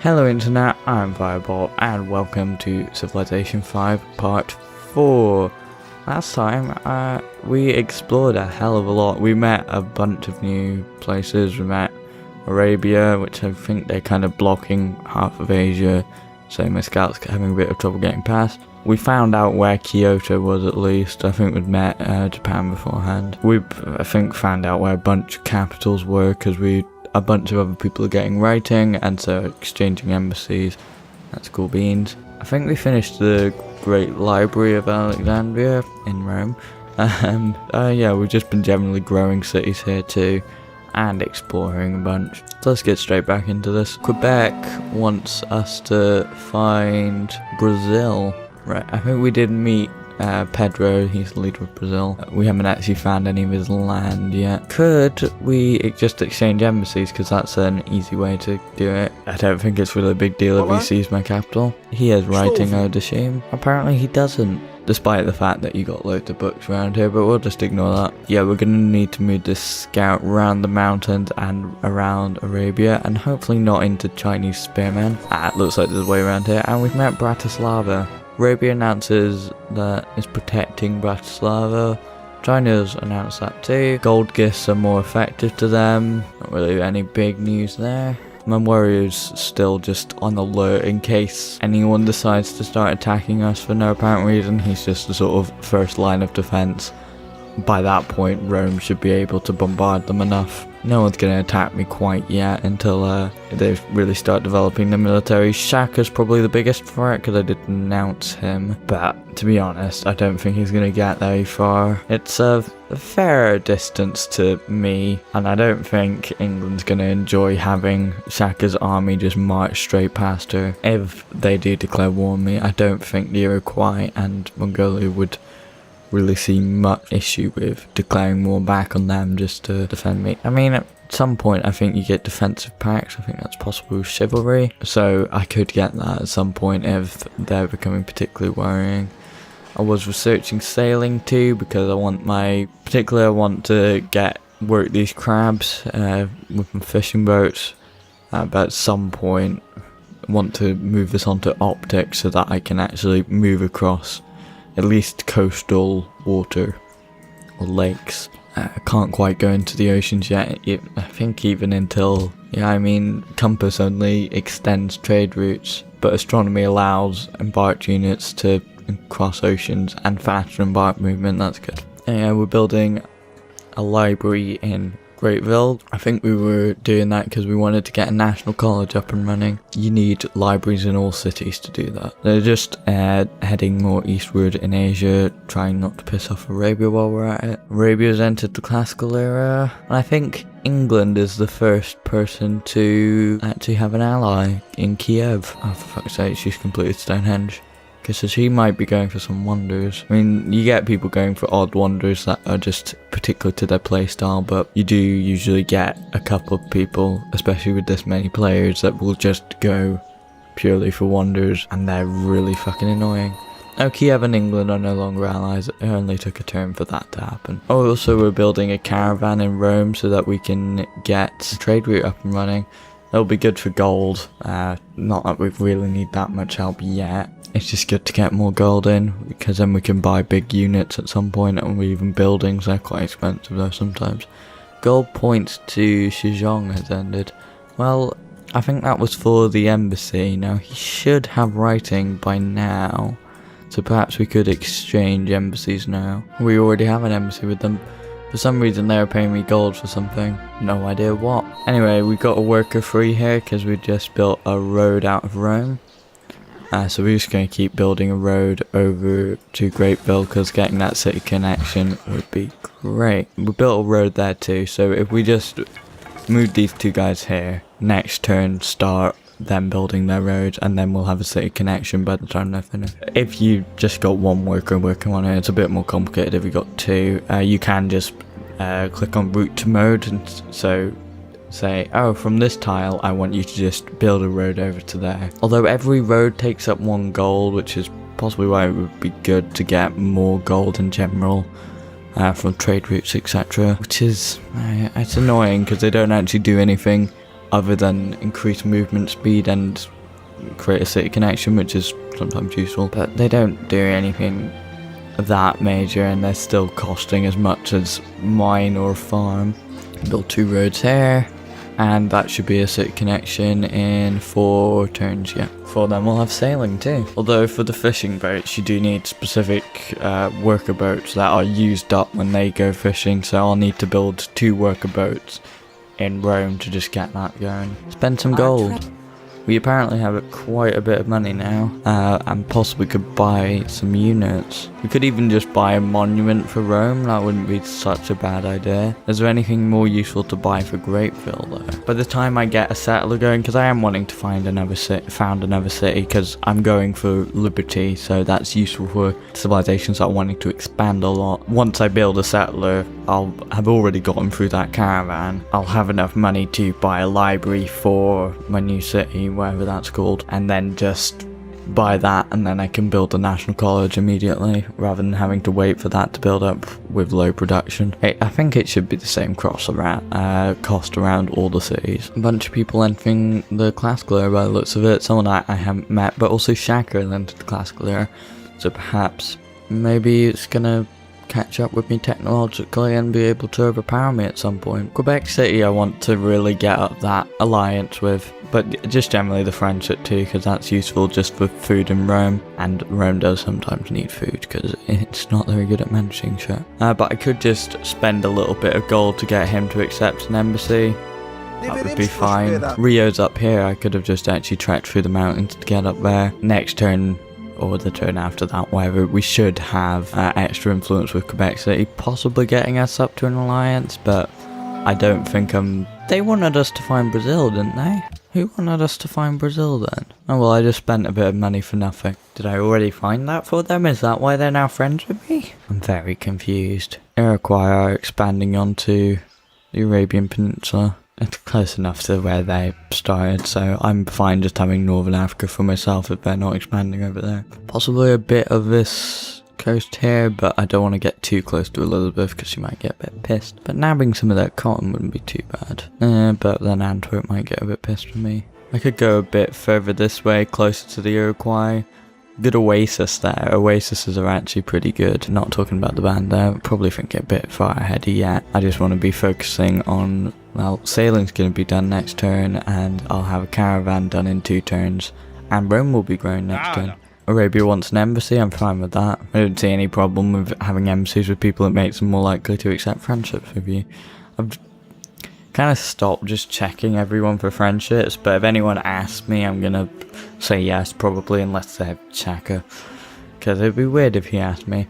Hello Internet, I'm Firebolt and welcome to Civilization 5 Part 4. Last time, we explored a hell of a lot. We met a bunch of new places. We met Arabia, which I think they're kind of blocking half of Asia, so my scouts having a bit of trouble getting past. We found out where Kyoto was at least. I think we'd met Japan beforehand. I think found out where a bunch of capitals were because a bunch of other people are getting writing and so exchanging embassies. That's cool beans. I think we finished the Great Library of Alexandria in Rome. Yeah, we've just been generally growing cities here too and exploring a bunch. So let's get straight back into this. Quebec wants us to find Brazil. Right, I think we did meet Pedro, he's the leader of Brazil. We haven't actually found any of his land yet. Could we just exchange embassies, because that's an easy way to do it. I don't think it's really a big deal if he sees my capital. He has writing, I would assume. Apparently he doesn't, despite the fact that you got loads of books around here, but we'll just ignore that. Yeah, we're gonna need to move this scout around the mountains and around Arabia, and hopefully not into Chinese spearmen. It looks like there's a way around here, and we've met Bratislava. Arabia announces that it's protecting Bratislava. China's announced that too. Gold gifts are more effective to them. Not really any big news there. My warrior's still just on alert in case anyone decides to start attacking us for no apparent reason. He's just the sort of first line of defense. By that point, Rome should be able to bombard them enough. No one's going to attack me quite yet until they really start developing the military. Shaka's probably the biggest threat because I did announce him. But to be honest, I don't think he's going to get very far. It's a fair distance to me, and I don't think England's going to enjoy having Shaka's army just march straight past her. If they do declare war on me, I don't think the Iroquois and Mongolia would really see much issue with declaring war back on them just to defend me. I mean, at some point I think you get defensive pacts. I think that's possible with chivalry, so I could get that at some point if they're becoming particularly worrying. I was researching sailing too because I want to work these crabs with my fishing boats, but at some point I want to move this onto optics so that I can actually move across at least coastal water or lakes. I can't quite go into the oceans yet. I think even until, Compass only extends trade routes, but astronomy allows embarked units to cross oceans and faster embark movement. That's good. We're building a library in Greatville. I think we were doing that because we wanted to get a national college up and running. You need libraries in all cities to do that. They're just heading more eastward in Asia, trying not to piss off Arabia while we're at it. Arabia's entered the classical era, and I think England is the first person to actually have an ally in Kiev. Oh, for fuck's sake, she's completed Stonehenge. So she might be going for some wonders. I mean, you get people going for odd wonders that are just particular to their playstyle, but you do usually get a couple of people, especially with this many players, that will just go purely for wonders, and they're really fucking annoying. Now, Kiev and England are no longer allies. It only took a turn for that to happen. Oh, also we're building a caravan in Rome so that we can get a trade route up and running. That'll be good for gold. Not that we really need that much help yet. It's just good to get more gold in, because then we can buy big units at some point, and even buildings. They're quite expensive though sometimes. Gold points to Shizong has ended. Well, I think that was for the embassy. Now, he should have writing by now, so perhaps we could exchange embassies now. We already have an embassy with them. For some reason they were paying me gold for something. No idea what. Anyway, we got a worker free here because we just built a road out of Rome. So we're just going to keep building a road over to Greatville because getting that city connection would be great. We built a road there too, so if we just move these two guys here, next turn start them building their road, and then we'll have a city connection by the time they're finished. If you just got one worker working on it, it's a bit more complicated. If you got two, you can just click on route to mode, and so say, oh, from this tile I want you to just build a road over to there. Although every road takes up 1 gold, which is possibly why it would be good to get more gold in general from trade routes, etc. Which is, it's annoying because they don't actually do anything other than increase movement speed and create a city connection, which is sometimes useful. But they don't do anything that major, and they're still costing as much as mine or a farm. Build 2 roads here, and that should be a city connection in 4 turns. Yeah, for them we'll have sailing too. Although for the fishing boats you do need specific worker boats that are used up when they go fishing, so I'll need to build 2 worker boats in Rome to just get that going. Spend some gold. We apparently have quite a bit of money now, and possibly could buy some units. We could even just buy a monument for Rome. That wouldn't be such a bad idea. Is there anything more useful to buy for Grapeville though? By the time I get a settler going, because I am wanting to find another city, because I'm going for liberty, so that's useful for civilizations that are wanting to expand a lot. Once I build a settler, I'll have already gotten through that caravan. I'll have enough money to buy a library for my new city, whatever that's called, and then just buy that, and then I can build a national college immediately rather than having to wait for that to build up with low production. I think it should be the same cost around all the cities. A bunch of people entering the classical era by the looks of it. Someone I haven't met, but also Shaka entered the classical era, so perhaps maybe it's gonna catch up with me technologically and be able to overpower me at some point. Quebec City I want to really get up that alliance with, but just generally the friendship too, because that's useful just for food in Rome, and Rome does sometimes need food because it's not very good at managing shit. But I could just spend a little bit of gold to get him to accept an embassy. That would be fine. Rio's up here. I could have just actually trekked through the mountains to get up there. Next turn, or the turn after that, whatever, we should have extra influence with Quebec City, possibly getting us up to an alliance, but I don't think they wanted us to find Brazil, didn't they? Who wanted us to find Brazil then? Oh well, I just spent a bit of money for nothing. Did I already find that for them? Is that why they're now friends with me? I'm very confused. Iroquois are expanding onto the Arabian Peninsula. It's close enough to where they started, so I'm fine just having Northern Africa for myself if they're not expanding over there. Possibly a bit of this coast here, but I don't want to get too close to Elizabeth because she might get a bit pissed. But nabbing some of that cotton wouldn't be too bad. But then Antwerp might get a bit pissed with me. I could go a bit further this way, closer to the Iroquois. Good oasis there. Oases are actually pretty good. Not talking about the band there. Probably think a bit far ahead yet. I just want to be focusing on, well, sailing's going to be done next turn, and I'll have a caravan done in 2 turns, and Rome will be growing next turn. Arabia wants an embassy. I'm fine with that. I don't see any problem with having embassies with people. It makes them more likely to accept friendships with you. I've kind of stopped just checking everyone for friendships, but if anyone asks me, I'm gonna say yes, probably, unless they're Chaka, because it'd be weird if he asked me.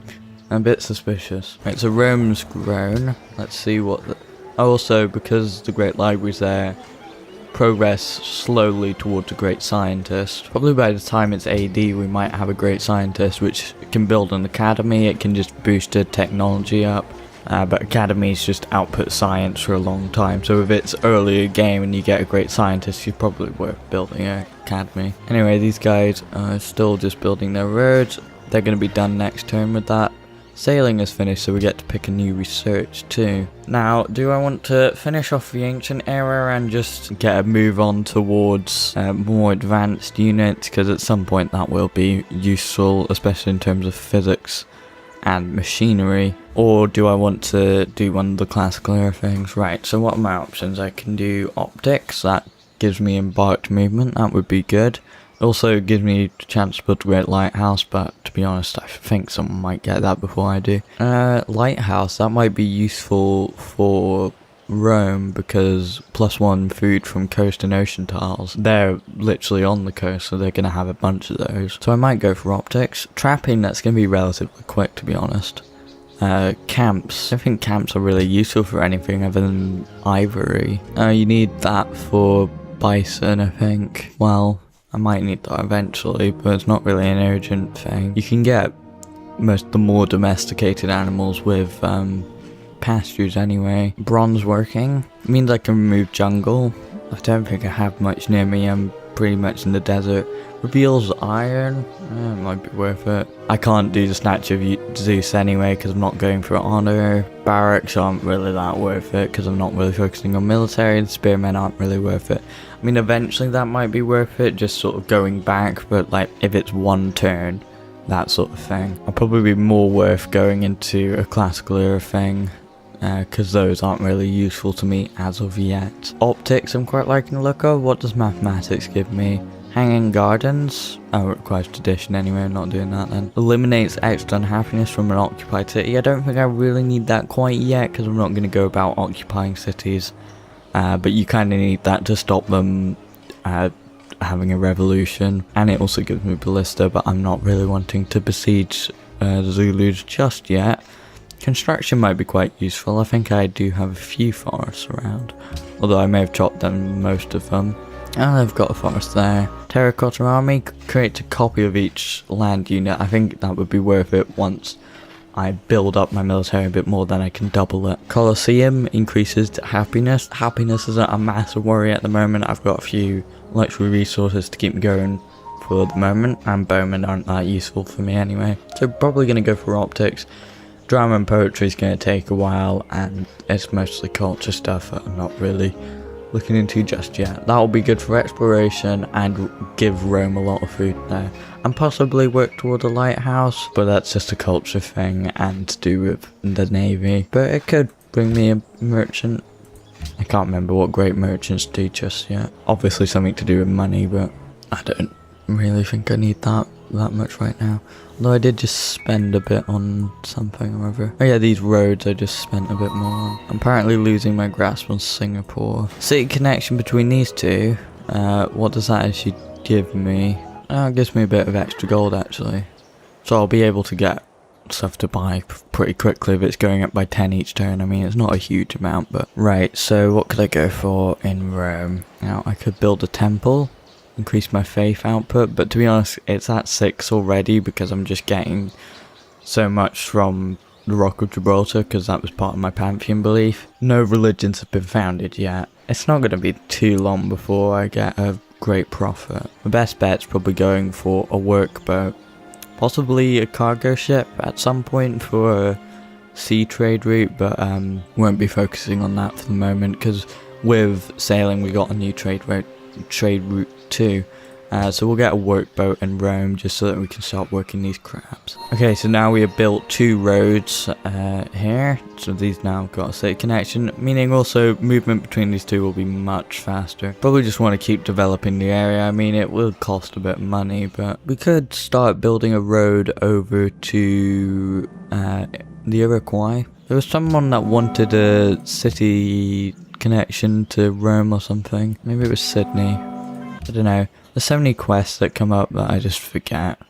I'm a bit suspicious. Right, so Rome's grown. Let's see what also, because the Great Library's there, progress slowly towards a great scientist. Probably by the time it's AD we might have a great scientist which can build an academy. It can just boost the technology up. But academies just output science for a long time, so if it's early game and you get a great scientist, you're probably worth building an academy. Anyway, these guys are still just building their roads. They're going to be done next turn with that. Sailing is finished, so we get to pick a new research too. Now, do I want to finish off the ancient era and just get a move on towards more advanced units, because at some point that will be useful, especially in terms of physics and machinery, or do I want to do one of the classical era things? Right, so what are my options? I can do optics, that gives me embarked movement, that would be good. It also gives me a chance to build a great lighthouse, but to be honest, I think someone might get that before I do. Lighthouse, that might be useful for Rome, because +1 food from coast and ocean tiles. They're literally on the coast, so they're going to have a bunch of those. So I might go for optics. Trapping, that's going to be relatively quick, to be honest. Camps. I think camps are really useful for anything other than ivory. You need that for bison, I think. Well, I might need that eventually, but it's not really an urgent thing. You can get most of the more domesticated animals with pastures anyway. Bronze working means I can remove jungle. I don't think I have much near me. I'm pretty much in the desert. Reveals iron, it might be worth it. I can't do the statue of Zeus anyway because I'm not going for honor. Barracks aren't really that worth it because I'm not really focusing on military, and spearmen aren't really worth it. I mean, eventually that might be worth it, just sort of going back, but like if it's one turn, that sort of thing. I'll probably be more worth going into a classical era thing, because those aren't really useful to me as of yet. Optics I'm quite liking the look of. What does mathematics give me? Hanging gardens? Oh, it requires tradition anyway, I'm not doing that then. Eliminates extra unhappiness from an occupied city. I don't think I really need that quite yet, because I'm not going to go about occupying cities. But you kind of need that to stop them having a revolution. And it also gives me ballista, but I'm not really wanting to besiege the Zulus just yet. Construction might be quite useful. I think I do have a few forests around, although I may have chopped down most of them. And I've got a forest there. Terracotta army, create a copy of each land unit. I think that would be worth it once I build up my military a bit more, then I can double it. Colosseum increases to happiness. Happiness isn't a massive worry at the moment. I've got a few luxury resources to keep me going for the moment, and bowmen aren't that useful for me anyway. So probably going to go for optics. Drama and poetry is going to take a while, and it's mostly culture stuff that I'm not really looking into just yet. That'll be good for exploration and give Rome a lot of food there. And possibly work toward a lighthouse, but that's just a culture thing and to do with the navy. But it could bring me a merchant. I can't remember what great merchants do just yet. Obviously something to do with money, but I don't really think I need that much right now. Although I did just spend a bit on something or other. Oh yeah, these roads I just spent a bit more on. I'm apparently losing my grasp on Singapore. City connection between these two. What does that actually give me? It gives me a bit of extra gold actually. So I'll be able to get stuff to buy pretty quickly if it's going up by 10 each turn. I mean, it's not a huge amount, but... Right, so what could I go for in Rome? Now, I could build a temple. Increase my faith output, but to be honest it's at 6 already because I'm just getting so much from the Rock of Gibraltar because that was part of my pantheon belief. No religions have been founded yet. It's not going to be too long before I get a great profit. My best bet's probably going for a workboat, possibly a cargo ship at some point for a sea trade route, but won't be focusing on that for the moment because with sailing we got a new trade route too. So we'll get a workboat in Rome just so that we can start working these crabs. Okay, so now we have built 2 roads here. So these now got a city connection, meaning also movement between these two will be much faster. Probably just want to keep developing the area. I mean, it will cost a bit of money, but we could start building a road over to the Iroquois. There was someone that wanted a city connection to Rome or something. Maybe it was Sydney. I don't know. There's so many quests that come up that I just forget.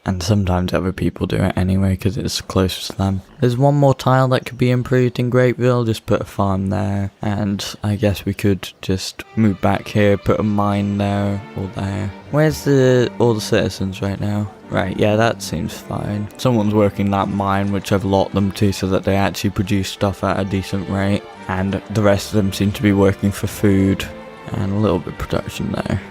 And sometimes other people do it anyway because it's close to them. There's one more tile that could be improved in Greatville. Just put a farm there. And I guess we could just move back here, put a mine there or there. Where's all the citizens right now? Right, yeah, that seems fine. Someone's working that mine, which I've locked them to so that they actually produce stuff at a decent rate. And the rest of them seem to be working for food and a little bit of production there.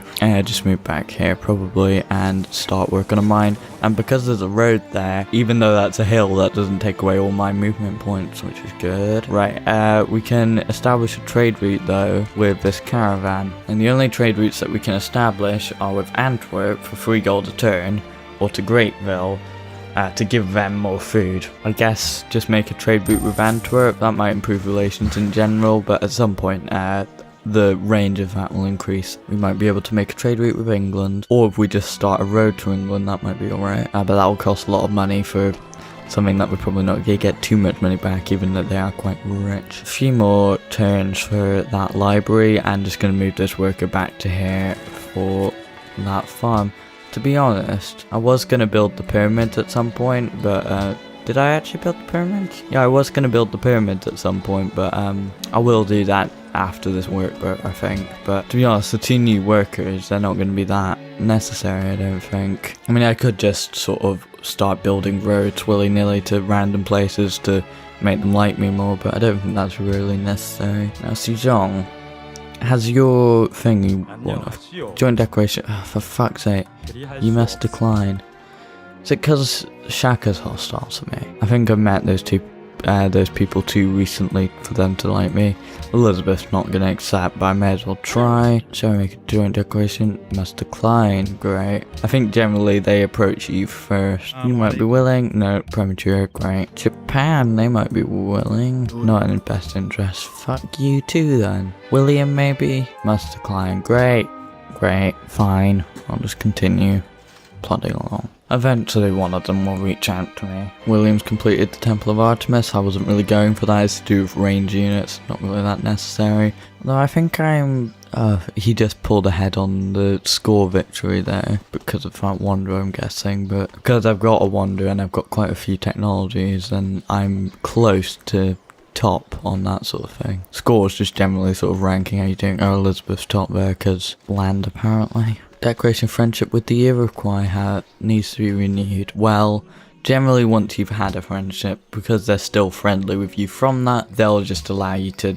Just move back here probably and start work on a mine. And because there's a road there, even though that's a hill, that doesn't take away all my movement points, which is good. Right, we can establish a trade route though with this caravan. And the only trade routes that we can establish are with Antwerp for 3 gold a turn, or to Greatville to give them more food. I guess just make a trade route with Antwerp. That might improve relations in general, but at some point the range of that will increase. We might be able to make a trade route with England, or if we just start a road to England, that might be alright. But that will cost a lot of money for something that we're probably not going to get too much money back, even though they are quite rich. A few more turns for that library, and just going to move this worker back to here for that farm. To be honest, I was going to build the pyramid at some point, but did I actually build the pyramid? Yeah, I was going to build the pyramid at some point, but I will do that after this workboat, I think. But to be honest, the 2 new workers, they're not going to be that necessary, I don't think. I mean, I could just sort of start building roads willy-nilly to random places to make them like me more, but I don't think that's really necessary. Now, Sejong. Has your thing joint decoration? Oh, for fuck's sake, you must decline. Is it because Shaka's hostile to me? I think I've met those people too recently for them to like me. Elizabeth's not gonna accept, but I may as well try. So I make a joint declaration, must decline. Great. I think generally they approach you first. You might be willing. No, premature. Great. Japan, they might be willing. Not in best interest. Fuck you too then. William maybe? Must decline. Great. Great. Fine. I'll just continue plodding along. Eventually one of them will reach out to me. William's completed the Temple of Artemis. I wasn't really going for that. It's to do with range units, not really that necessary. Although I think he just pulled ahead on the score victory there because of that wonder, I'm guessing. But because I've got a wonder and I've got quite a few technologies, then I'm close to top on that sort of thing. Scores just generally sort of ranking how you doing. Oh, Elizabeth's top there because land apparently. Declaration of friendship with the Iroquois needs to be renewed. Well, generally once you've had a friendship, because they're still friendly with you from that, they'll just allow you to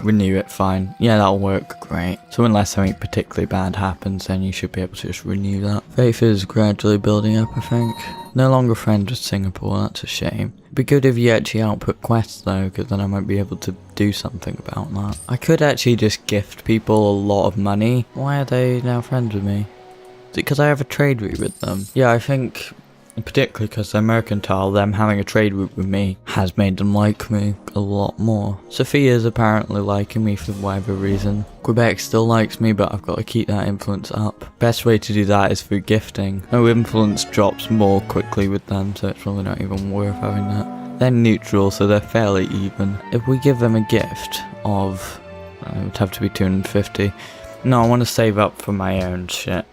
renew it. Fine. Yeah, that'll work. Great. So unless something particularly bad happens, then you should be able to just renew that. Faith is gradually building up, I think. No longer friends with Singapore, that's a shame. It'd be good if you actually output quests though, because then I might be able to do something about that. I could actually just gift people a lot of money. Why are they now friends with me? Is it because I have a trade route with them? Yeah, I think particularly because they're mercantile, them having a trade route with me has made them like me a lot more. Sophia's apparently liking me for whatever reason. Quebec still likes me, but I've got to keep that influence up. Best way to do that is through gifting. No, influence drops more quickly with them, so it's probably not even worth having that. They're neutral, so they're fairly even. If we give them a gift of, it would have to be 250. No, I want to save up for my own shit.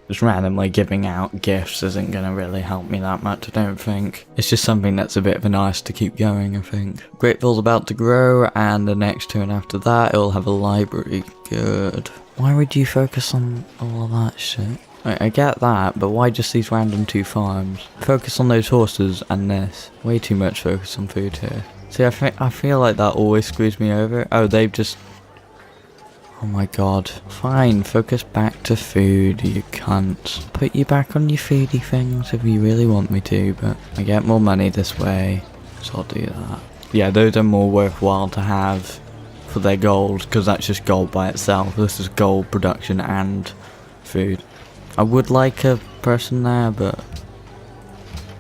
Just randomly giving out gifts isn't going to really help me that much, I don't think. It's just something that's a bit of an arse to keep going, I think. Grateful's about to grow, and the next turn after that, it'll have a library. Good. Why would you focus on all of that shit? I get that, but why just these random 2 farms? Focus on those horses and this. Way too much focus on food here. See, I feel like that always screws me over. Oh, they've just... Oh my god. Fine, focus back to food, you cunt. Put you back on your foodie things if you really want me to, but I get more money this way, so I'll do that. Yeah, those are more worthwhile to have for their gold, because that's just gold by itself. This is gold production and food. I would like a person there, but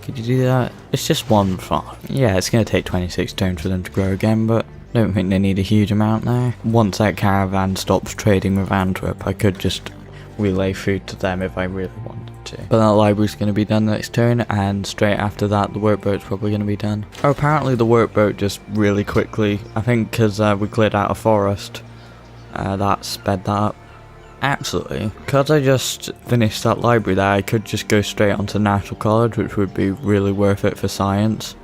could you do that? It's just 1 farm. Yeah, it's going to take 26 turns for them to grow again, but I don't think they need a huge amount now. Once that caravan stops trading with Antwerp, I could just relay food to them if I really wanted to. But that library's going to be done next turn, and straight after that the workboat's probably going to be done. Oh, apparently the workboat just really quickly, I think because we cleared out a forest, that sped that up. Actually, because I just finished that library there, I could just go straight onto National College, which would be really worth it for science.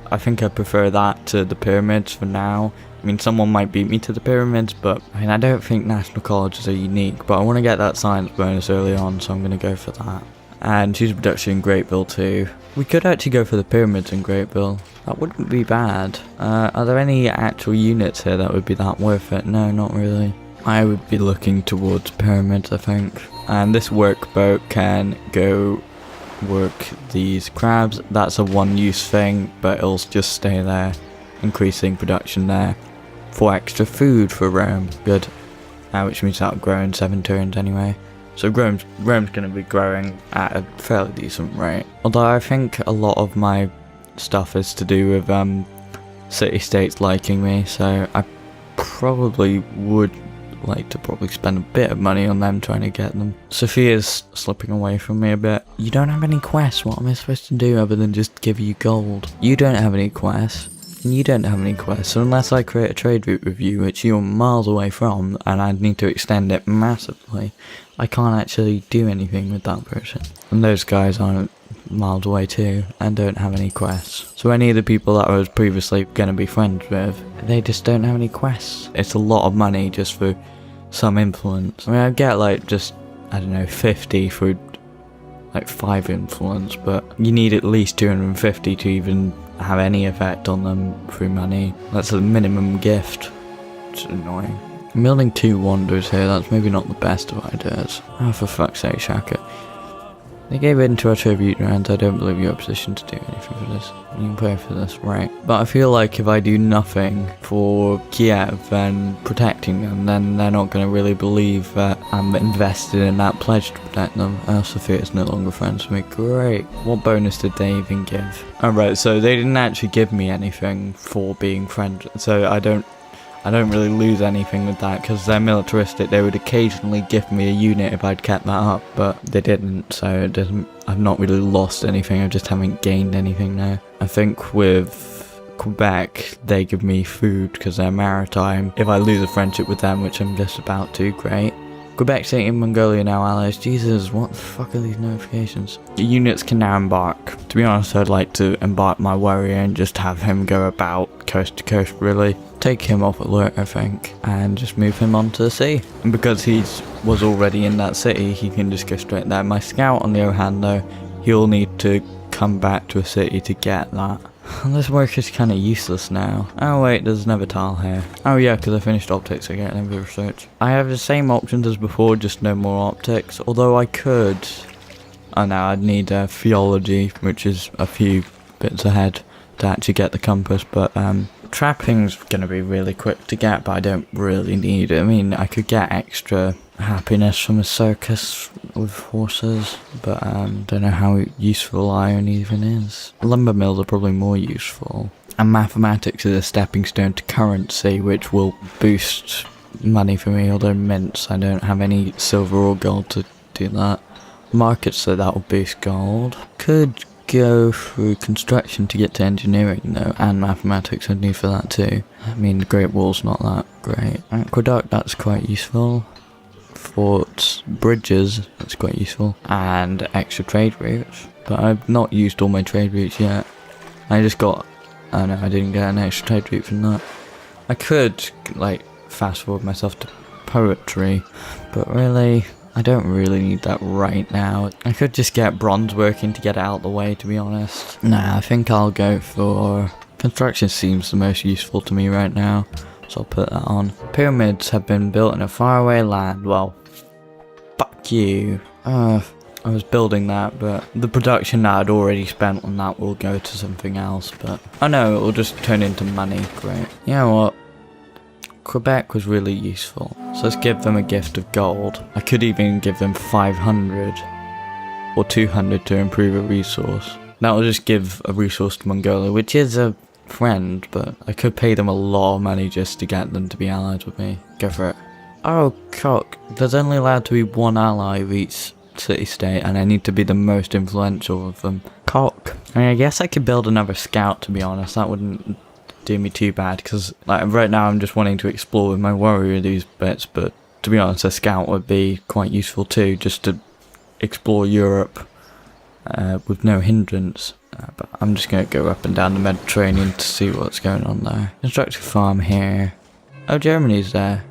I think I prefer that to the pyramids for now. I mean, someone might beat me to the pyramids, but I mean, I don't think National Colleges are unique, but I want to get that science bonus early on, so I'm going to go for that. And choose production in Greatville too. We could actually go for the pyramids in Greatville. That wouldn't be bad. Are there any actual units here that would be that worth it? No, not really. I would be looking towards pyramids, I think. And this workboat can go work these crabs. That's a 1-use thing, but it'll just stay there, increasing production there for extra food for Rome. Good. Which means that'll grow in 7 turns anyway. So Rome's going to be growing at a fairly decent rate. Although I think a lot of my stuff is to do with city-states liking me, so I probably would like to spend a bit of money on them trying to get them. Sophia's slipping away from me a bit. You don't have any quests. What am I supposed to do other than just give you gold? You don't have any quests. And you don't have any quests. So unless I create a trade route with you, which you're miles away from, and I need to extend it massively, I can't actually do anything with that person. And those guys aren't miles away too, and don't have any quests. So any of the people that I was previously going to be friends with, they just don't have any quests. It's a lot of money just for some influence. I mean, I get like just, I don't know, 50 for like 5 influence, but you need at least 250 to even have any effect on them through money. That's a minimum gift. It's annoying. I'm building 2 wonders here, that's maybe not the best of ideas. Oh, for fuck's sake, Shaka. They gave in to our tribute rounds. I don't believe you're in a position to do anything for this. You can pay for this, right? But I feel like if I do nothing for Kiev and protecting them, then they're not going to really believe that I'm invested in that pledge to protect them. Sophia is no longer friends with me. Great. What bonus did they even give? Alright, so they didn't actually give me anything for being friends. So I don't really lose anything with that because they're militaristic. They would occasionally give me a unit if I'd kept that up, but they didn't, so it doesn't. I've not really lost anything, I just haven't gained anything now. I think with Quebec, they give me food because they're maritime. If I lose a friendship with them, which I'm just about to, great. Quebec City and Mongolia now allies. Jesus, what the fuck are these notifications? The units can now embark. To be honest, I'd like to embark my warrior and just have him go about coast to coast, really. Take him off alert, I think, and just move him onto the sea. And because he was already in that city, he can just go straight there. My scout, on the other hand, though, he'll need to come back to a city to get that. And this work is kind of useless now. Oh wait, there's another tile here. Oh yeah, because I finished optics, I get an research. I have the same options as before, just no more optics. Although I could... Oh no, I'd need theology, which is a few bits ahead to actually get the compass. But trapping's going to be really quick to get, but I don't really need it. I mean, I could get extra happiness from a circus with horses, but don't know how useful iron even is. Lumber mills are probably more useful. And mathematics is a stepping stone to currency, which will boost money for me, although mints, I don't have any silver or gold to do that. Markets, so that will boost gold. Could go through construction to get to engineering though, and mathematics I'd need for that too. I mean, the Great Wall's not that great. Aqueduct, that's quite useful. Forts, bridges, that's quite useful. And extra trade routes. But I've not used all my trade routes yet. I just got... Oh no, I didn't get an extra trade route from that. I could, like, fast forward myself to poetry, but really... I don't really need that right now. I could just get bronze working to get it out the way, to be honest. Nah, I think I'll go for... Construction seems the most useful to me right now, so I'll put that on. Pyramids have been built in a faraway land. Well, fuck you. I was building that, but the production that I'd already spent on that will go to something else, but... Oh no, it will just turn into money. Great. You know what? Quebec was really useful, so let's give them a gift of gold. I could even give them 500 or 200 to improve a resource. That will just give a resource to Mongolia, which is a friend, but I could pay them a lot of money just to get them to be allied with me. Go for it. Oh, cock. There's only allowed to be one ally of each city-state, and I need to be the most influential of them. Cock. I mean, I guess I could build another scout, to be honest. That wouldn't do me too bad, because like right now I'm just wanting to explore with my warrior these bits, but to be honest, a scout would be quite useful too, just to explore Europe with no hindrance. But I'm just going to go up and down the Mediterranean to see what's going on there. Construct a farm here. Oh, Germany's there.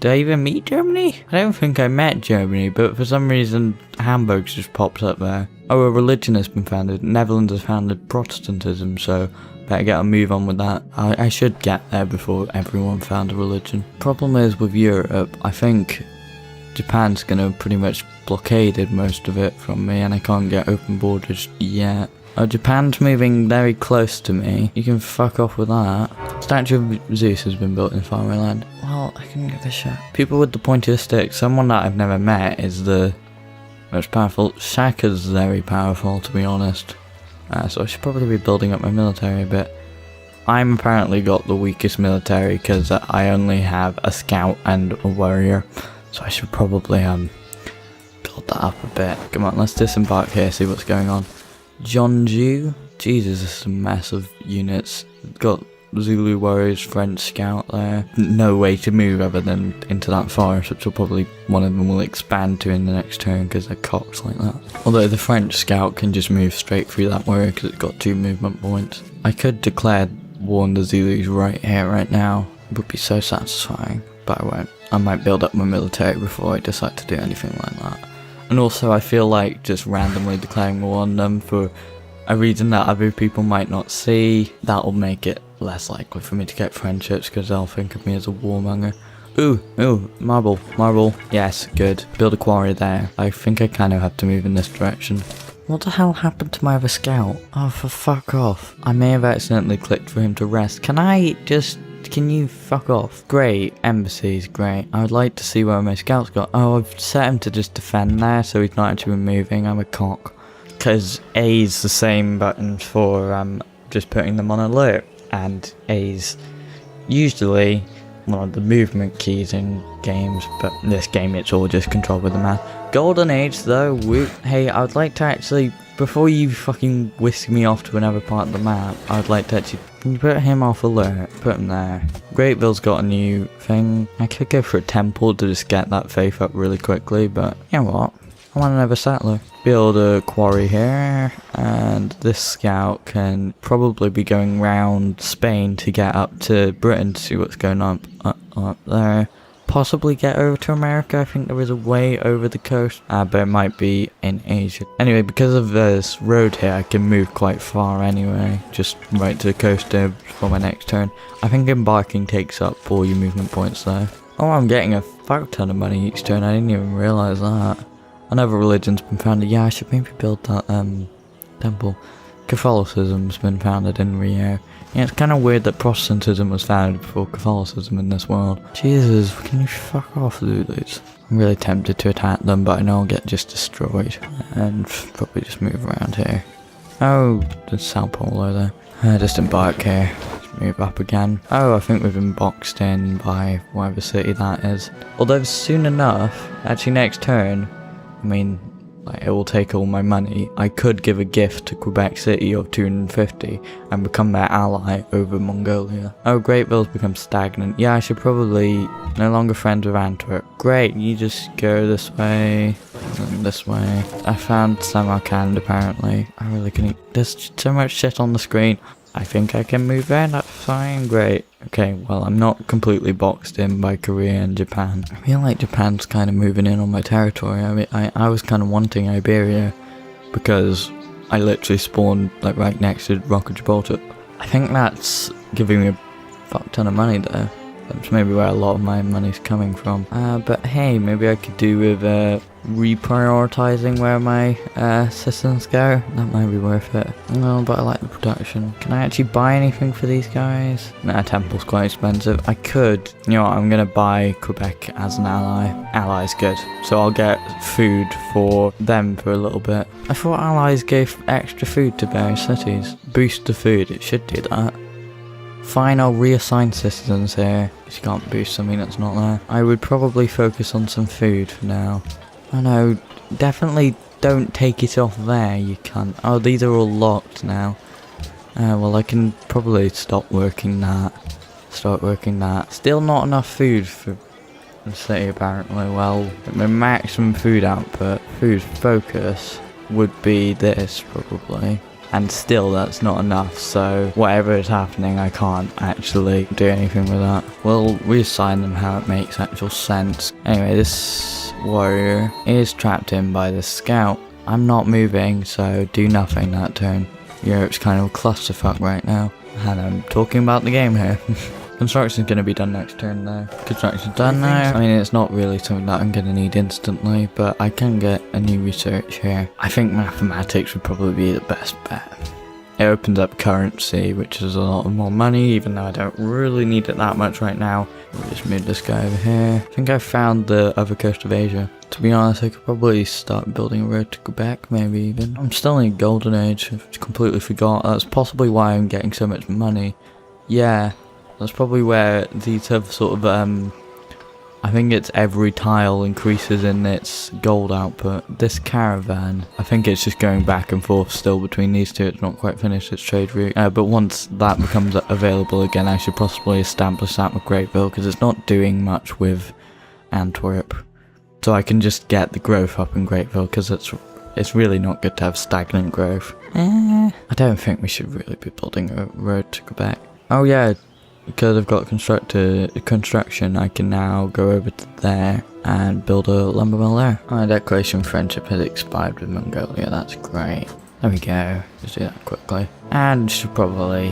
Did I even meet Germany? I don't think I met Germany, but for some reason Hamburg just pops up there. Oh, a religion has been founded. Netherlands has founded Protestantism, so better get a move on with that. I should get there before everyone found a religion. Problem is with Europe, I think Japan's gonna pretty much blockaded most of it from me, and I can't get open borders yet. Oh, Japan's moving very close to me. You can fuck off with that. Statue of Zeus has been built in faraway land. Well, I can give this a shot. People with the pointier stick. Someone that I've never met is the most powerful. Shaka's very powerful, to be honest. So I should probably be building up my military a bit. I'm apparently got the weakest military because I only have a scout and a warrior. So I should probably build that up a bit. Come on, let's disembark here, see what's going on. Jeonju. Jesus, this is a mess of units. Got Zulu warriors, French scout there. No way to move other than into that forest, which will probably one of them will expand to in the next turn because they're cocks like that. Although the French scout can just move straight through that warrior because it's got 2 movement points. I could declare war on the Zulus right here, right now. It would be so satisfying, but I won't. I might build up my military before I decide to do anything like that. And also I feel like just randomly declaring war on them for a reason that other people might not see, that'll make it less likely for me to get friendships because they'll think of me as a warmonger. Ooh, marble. Yes, good. Build a quarry there. I think I kind of have to move in this direction. What the hell happened to my other scout? Oh, for fuck off. I may have accidentally clicked for him to rest. Can you fuck off? Great, embassies, great. I would like to see where my scouts got. Oh, I've set him to just defend there, so he's not actually moving. I'm a cock. Because A's the same button for just putting them on alert. And A's usually one of the movement keys in games, but in this game it's all just controlled with the mouse. Golden Age though, whoop. Hey, I would like to actually, before you fucking whisk me off to another part of the map, I would like to actually put him off alert, put him there. Greatville's got a new thing. I could go for a temple to just get that faith up really quickly, but you know what? I want another settler. Build a quarry here, and this scout can probably be going round Spain to get up to Britain to see what's going on up there. Possibly get over to America. I think there is a way over the coast, but it might be in Asia. Anyway, because of this road here, I can move quite far anyway, just right to the coast for my next turn. I think embarking takes up all your movement points though. Oh, I'm getting a fuck ton of money each turn. I didn't even realise that. Another religion's been founded. Yeah, I should maybe build that temple. Catholicism's been founded in Rio. Yeah, it's kind of weird that Protestantism was founded before Catholicism in this world. Jesus, can you fuck off, Zulus? I'm really tempted to attack them, but I know I'll get just destroyed. And probably just move around here. Oh, there's Sao Paulo there. Just embark here. Just move up again. Oh, I think we've been boxed in by whatever city that is. Although soon enough, actually next turn, I mean, like, it will take all my money. I could give a gift to Quebec City of 250 and become their ally over Mongolia. Oh, Greatville's become stagnant. Yeah, I should probably no longer friends with Antwerp. Great, you just go this way and this way. I found Samarkand apparently. I really couldn't. There's so much shit on the screen. I think I can move there, that's fine, great. Okay, well, I'm not completely boxed in by Korea and Japan. I feel like Japan's kind of moving in on my territory. I mean, I was kind of wanting Iberia because I literally spawned like right next to Rock of Gibraltar. I think that's giving me a fuck ton of money though. That's maybe where a lot of my money's coming from. But hey, maybe I could do with reprioritizing where my citizens go. That might be worth it. No, but I like the production. Can I actually buy anything for these guys? Nah, temple's quite expensive. I could. You know what, I'm gonna buy Quebec as an ally. Ally's good. So I'll get food for them for a little bit. I thought allies gave extra food to various cities. Boost the food, it should do that. Fine, I'll reassign citizens here. You can't boost something that's not there. I would probably focus on some food for now. Oh no, definitely don't take it off there, you can't. Oh, these are all locked now. Well, I can probably stop working that. Start working that. Still not enough food for the city apparently. Well, my maximum food output, food focus, would be this probably. And still that's not enough, so whatever is happening I can't actually do anything with that. We'll reassign them how it makes actual sense. Anyway, this warrior is trapped in by the scout. I'm not moving, so do nothing that turn. Europe's kind of a clusterfuck right now. And I'm talking about the game here. Construction's going to be done next turn though. Construction's done now. I mean, it's not really something that I'm going to need instantly, but I can get a new research here. I think mathematics would probably be the best bet. It opens up currency, which is a lot more money, even though I don't really need it that much right now. We'll just move this guy over here. I think I found the other coast of Asia. To be honest, I could probably start building a road to Quebec, maybe even. I'm still in Golden Age, I completely forgot. That's possibly why I'm getting so much money. Yeah. That's probably where these have sort of, I think it's every tile increases in its gold output. This caravan, I think it's just going back and forth still between these two. It's not quite finished its trade route. But once that becomes available again, I should possibly establish that with Greatville, because it's not doing much with Antwerp. So I can just get the growth up in Greatville, because it's really not good to have stagnant growth. I don't think we should really be building a road to Quebec. Oh yeah. Because I've got construction, I can now go over to there and build a lumber mill there. My declaration of friendship has expired with Mongolia, that's great. There we go, just do that quickly. And should probably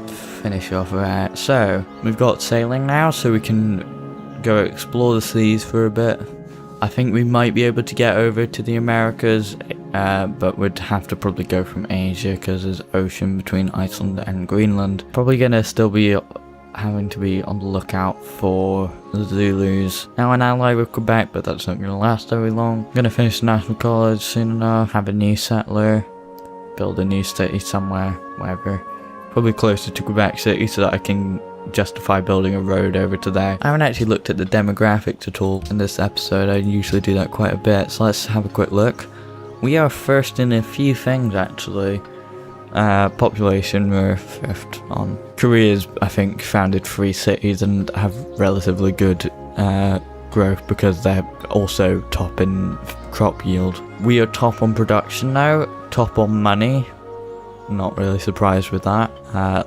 finish off there. So, we've got sailing now, so we can go explore the seas for a bit. I think we might be able to get over to the Americas, but we'd have to probably go from Asia because there's ocean between Iceland and Greenland. Probably gonna still be having to be on the lookout for the Zulus. Now an ally with Quebec, but that's not gonna last very long. I'm gonna finish National College soon enough, have a new settler, build a new city somewhere, wherever. Probably closer to Quebec City so that I can justify building a road over to there. I haven't actually looked at the demographics at all in this episode. I usually do that quite a bit, so let's have a quick look. We are first in a few things actually. Population, we're fifth on. Korea's, I think, founded 3 cities and have relatively good growth because they're also top in crop yield. We are top on production now, top on money. Not really surprised with that.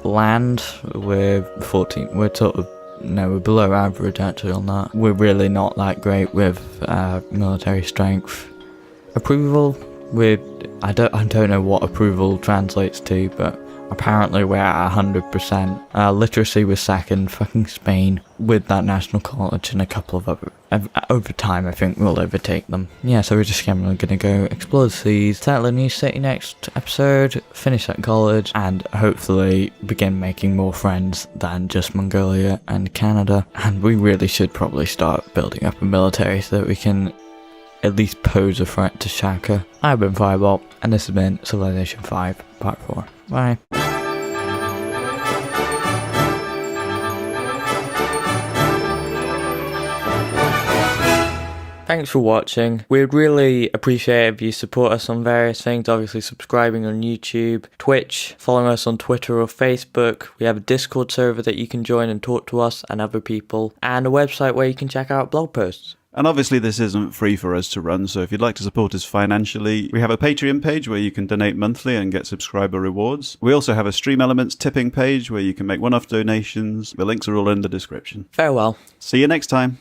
Land, we're 14. We're sort of, no, we're below average actually on that. We're really not that great with military strength. Approval, I don't know what approval translates to, but apparently we're at 100%. Literacy was second, fucking Spain, with that national college and a couple of other. Over time, I think we'll overtake them. Yeah, so we're just gonna go explore the seas, settle a new city next episode, finish that college, and hopefully begin making more friends than just Mongolia and Canada. And we really should probably start building up a military so that we can at least pose a threat to Shaka. I've been Firebolt, and this has been Civilization 5 Part 4. Bye. Thanks for watching. We'd really appreciate it if you support us on various things, obviously subscribing on YouTube, Twitch, following us on Twitter or Facebook. We have a Discord server that you can join and talk to us and other people, and a website where you can check out blog posts. And obviously this isn't free for us to run, so if you'd like to support us financially, we have a Patreon page where you can donate monthly and get subscriber rewards. We also have a Stream Elements tipping page where you can make one-off donations. The links are all in the description. Farewell. See you next time.